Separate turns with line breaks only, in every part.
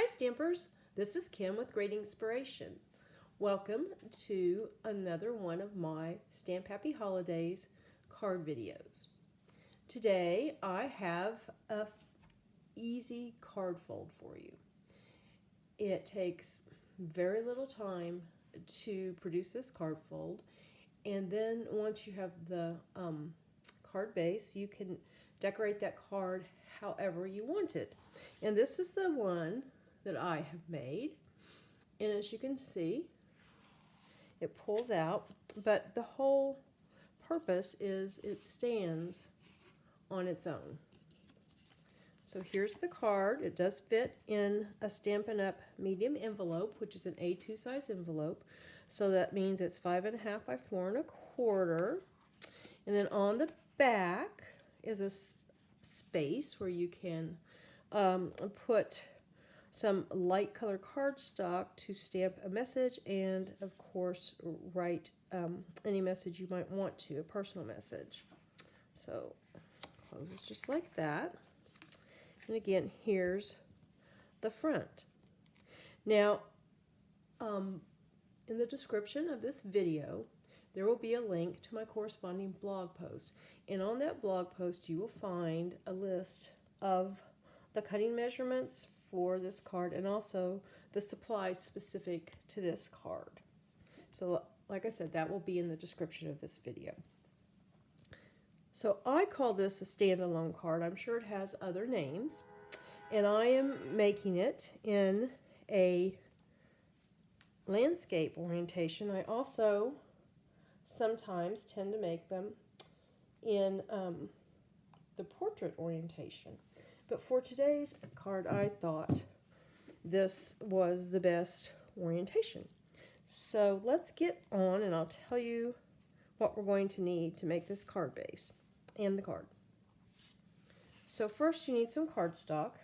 Hi Stampers, this is Kim with Great Inspiration. Welcome to another one of my Stamp Happy Holidays card videos. Today I have a easy card fold for you. It takes very little time to produce this card fold, and then once you have the card base, you can decorate that card however you want it. And this is the one that I have made, and as you can see, it pulls out, but the whole purpose is it stands on its own. So here's the card. It does fit in a Stampin' Up! Medium envelope, which is an A2 size envelope. So that means it's 5.5 by 4 1/4. And then on the back is a space where you can put some light color cardstock to stamp a message and, of course, write any message you might want to, a personal message. So closes just like that. And again, here's the front. Now, in the description of this video, there will be a link to my corresponding blog post. And on that blog post, you will find a list of the cutting measurements for this card and also the supplies specific to this card. So, like I said, that will be in the description of this video. So I call this a standalone card. I'm sure it has other names. And I am making it in a landscape orientation. I also sometimes tend to make them in the portrait orientation. But for today's card, I thought this was the best orientation. So let's get on and I'll tell you what we're going to need to make this card base and the card. So first you need some cardstock,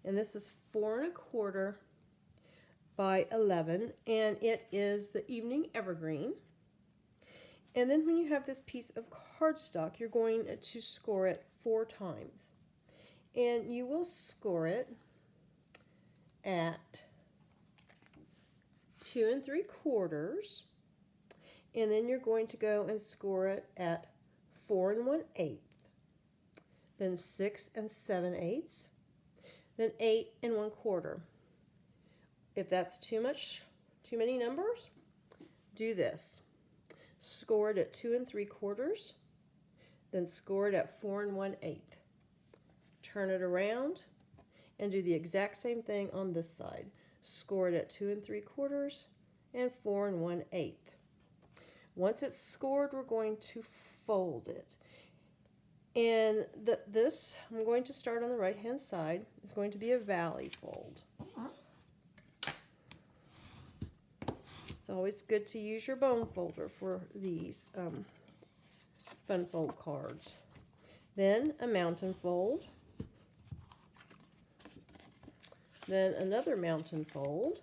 and this is 4 1/4 by 11, and it is the Evening Evergreen. And then when you have this piece of cardstock, you're going to score it 4 times. And you will score it at 2 3/4, and then you're going to go and score it at 4 1/8, then 6 7/8, then 8 1/4. If that's too many numbers, do this. Score it at 2 3/4, then score it at 4 1/8. Turn it around and do the exact same thing on this side. Score it at 2 3/4 and 4 1/8. Once it's scored, we're going to fold it. And this, I'm going to start on the right hand side, is going to be a valley fold. It's always good to use your bone folder for these fun fold cards. Then a mountain fold. Then another mountain fold.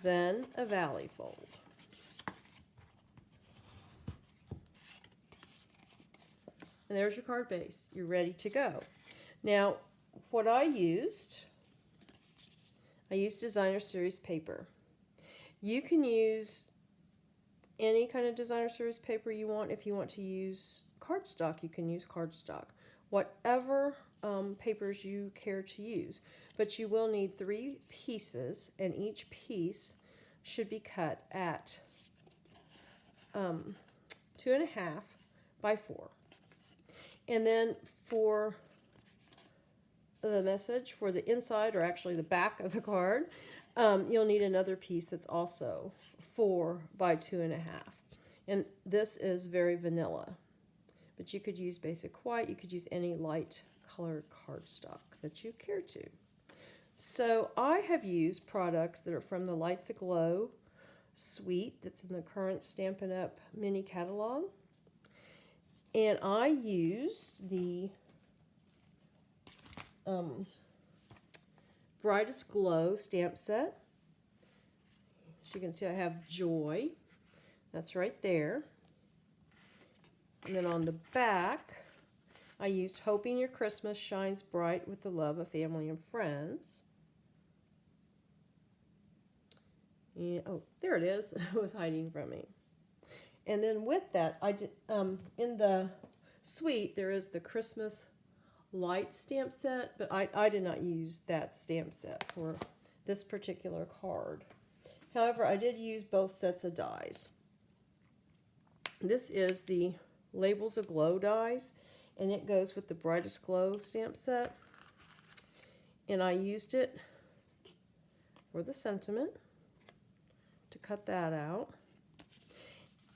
Then a valley fold. And there's your card base. You're ready to go. Now, what I used Designer Series paper. You can use any kind of Designer Series paper you want. If you want to use cardstock, you can use cardstock. Whatever papers you care to use. But you will need 3 pieces, and each piece should be cut at 2.5 by 4. And then for the message, for the inside, or actually the back of the card, you'll need another piece that's also 4 by 2.5. And this is very vanilla. But you could use basic white, you could use any light colored cardstock that you care to. So I have used products that are from the Lights Aglow suite that's in the current Stampin' Up! Mini catalog. And I used the Brightest Glow stamp set. As you can see, I have Joy. That's right there. And then on the back, I used Hoping Your Christmas Shines Bright with the Love of Family and Friends. And, oh, there it is. It was hiding from me. And then with that, I did in the suite there is the Christmas light stamp set, but I did not use that stamp set for this particular card. However, I did use both sets of dies. This is the Labels Aglow dies, and it goes with the Brightest Glow stamp set. And I used it for the sentiment to cut that out.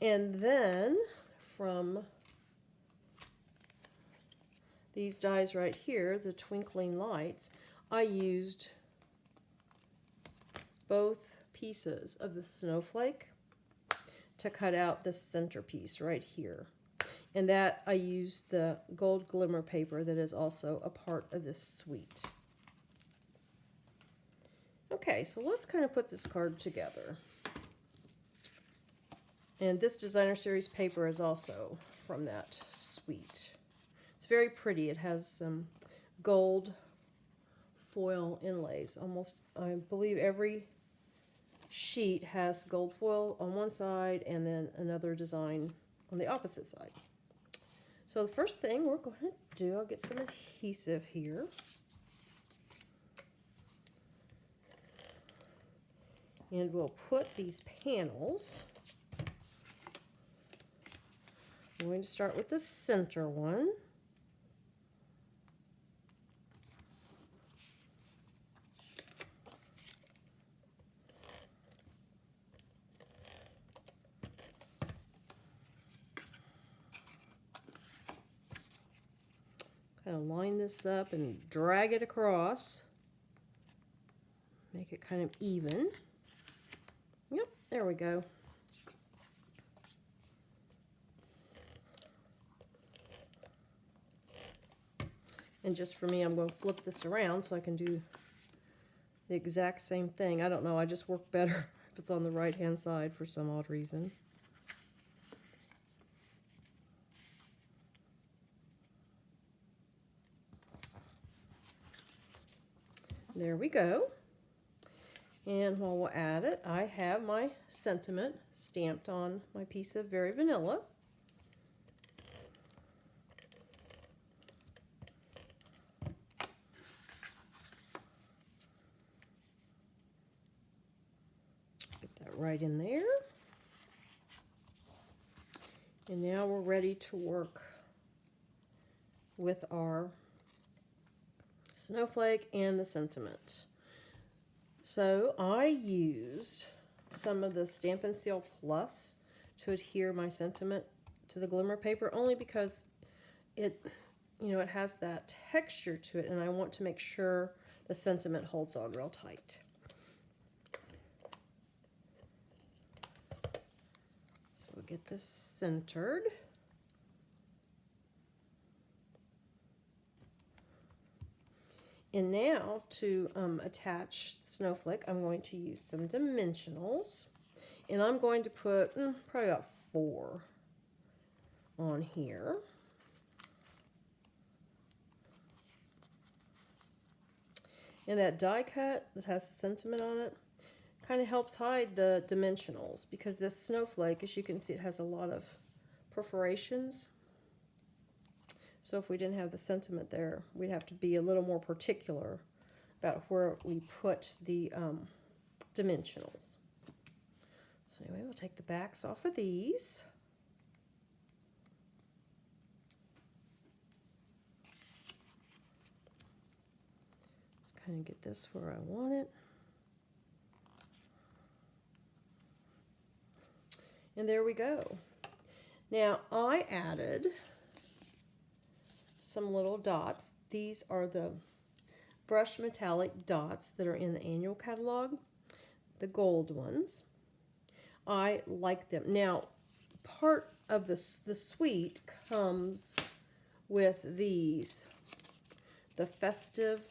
And then from these dies right here, the Twinkling Lights, I used both pieces of the snowflake to cut out the centerpiece right here. And that I used the gold glimmer paper that is also a part of this suite. Okay, so let's kind of put this card together. And this designer series paper is also from that suite. It's very pretty. It has some gold foil inlays. Almost, I believe every sheet has gold foil on one side and then another design on the opposite side. So the first thing we're going to do, I'll get some adhesive here. And we'll put these panels. I'm going to start with the center one. Kind of line this up and drag it across. Make it kind of even. Yep, there we go. And just for me, I'm going to flip this around so I can do the exact same thing. I don't know, I just work better if it's on the right-hand side for some odd reason. There we go. And while we'll add it, I have my sentiment stamped on my piece of Very Vanilla. Get that right in there. And now we're ready to work with our snowflake and the sentiment. So I used some of the Stampin' Seal Plus to adhere my sentiment to the glimmer paper, only because it, it has that texture to it, and I want to make sure the sentiment holds on real tight. So we'll get this centered. And now to attach Snowflake, I'm going to use some dimensionals. And I'm going to put probably about 4 on here. And that die cut that has the sentiment on it kind of helps hide the dimensionals, because this snowflake, as you can see, it has a lot of perforations. So if we didn't have the sentiment there, we'd have to be a little more particular about where we put the dimensionals. So anyway, we'll take the backs off of these. Let's kind of get this where I want it. And there we go. Now I added some little dots. These are the brushed metallic dots that are in the annual catalog, the gold ones. I like them. Now, part of the suite comes with these, the festive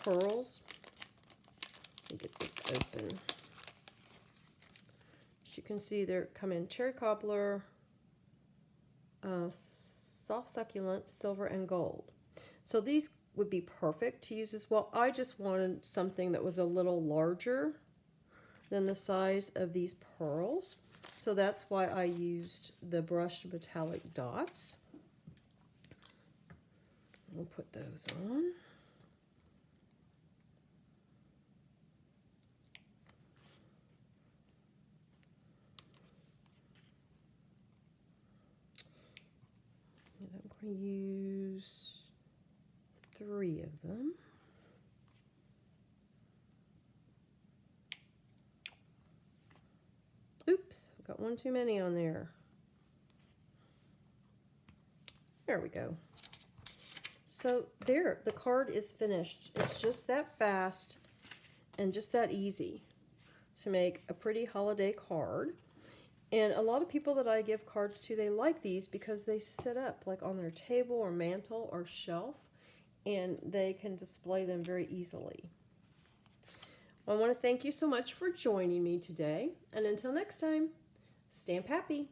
pearls. Let me get this open. As you can see, they come in cherry cobbler, soft succulent, silver, and gold. So these would be perfect to use as well. I just wanted something that was a little larger than the size of these pearls. So that's why I used the brushed metallic dots. We'll put those on. And I'm going to use 3 of them. Oops, got one too many on there. There we go. So there, the card is finished. It's just that fast and just that easy to make a pretty holiday card. And a lot of people that I give cards to, they like these because they sit up like on their table or mantle or shelf, and they can display them very easily. I want to thank you so much for joining me today. And until next time, stamp happy.